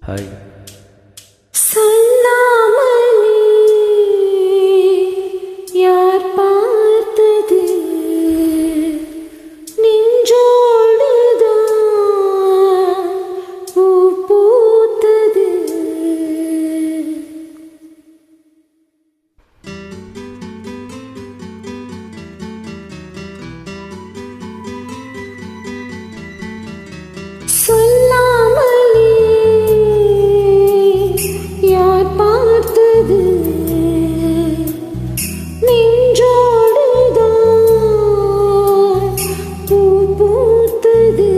Hi. சொல்லாமலே யார் பார்த்தது நெஞ்சோடுதான் பூ பூத்தது. சொல்லாமலே யார் பார்த்தது நெஞ்சோடுதான் பூ பூத்தது.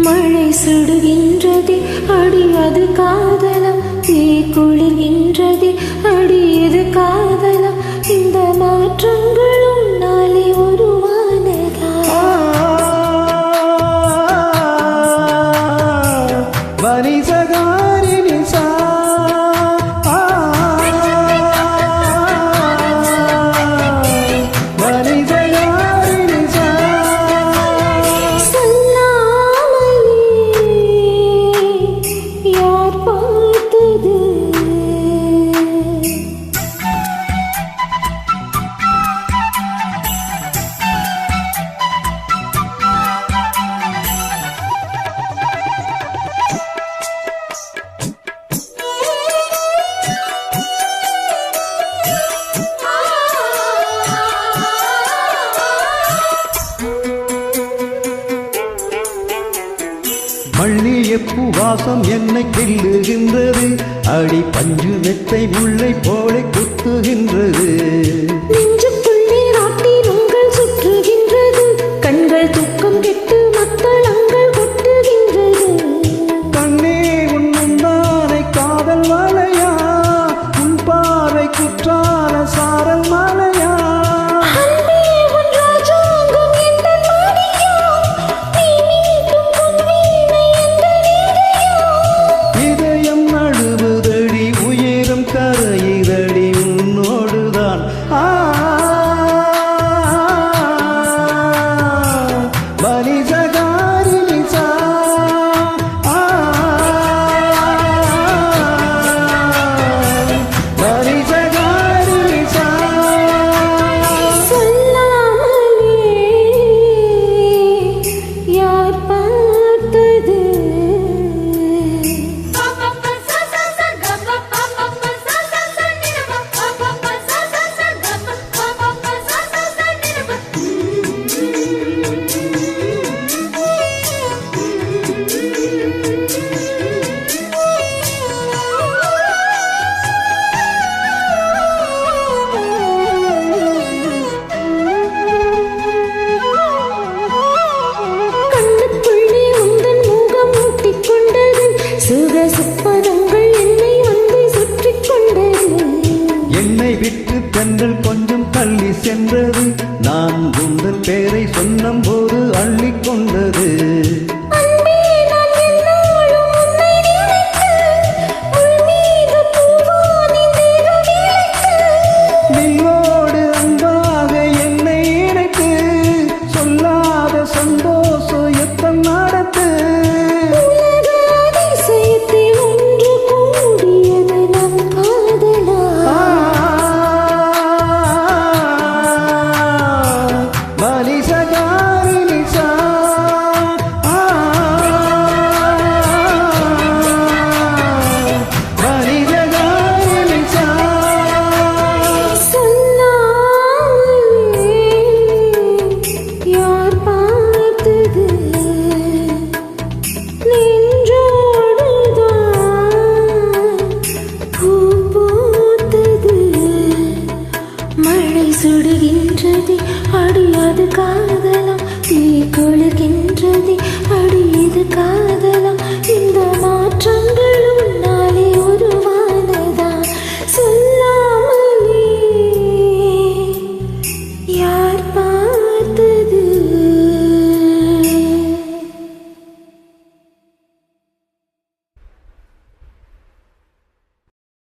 மழை சுடுகின்றதே அடி அது காதலம், தீ குளிர்கின்றதே அடி இது காதலம். இந்த மாற்றங்களும் நாளை உருவானதா? மல்லிகைப்பூ வாசம் என்னை கிள்ளுகின்றது, அடி பஞ்சு மெத்தை முல்லை போல குத்துகின்றது. நெஞ்சுக்குள்ளே நாட்டில் உங்கள் சுற்றுகின்றது, கண்கள் தூக்கம் கெட்டு மத்தளங்கள் கொட்டுகின்றது. கண்ணே உன்னும் தானை காதல் மலையா, உன் பாறை குற்றால சாரல் மலையா. கரையிரடி உன்னோடுதான் பலிசகாரி நிசா பலிசகாரி நிசா. சொல்லாமலே யார் பார்த்தது என்னை விட்டு தென்றல் கொஞ்சம் தள்ளி சென்றது, நான் உங்கள் பேரை சொன்னும் போது அள்ளிக் கொண்டது. நின்னோடு அன்பாக என்னை இணைத்து சொல்லாத சந்தோஷம் எத்தனை நடத்து. சுடுகின்றது அடி அது காதலம், தீ குளிர்கின்றது அடி இது காதலம்.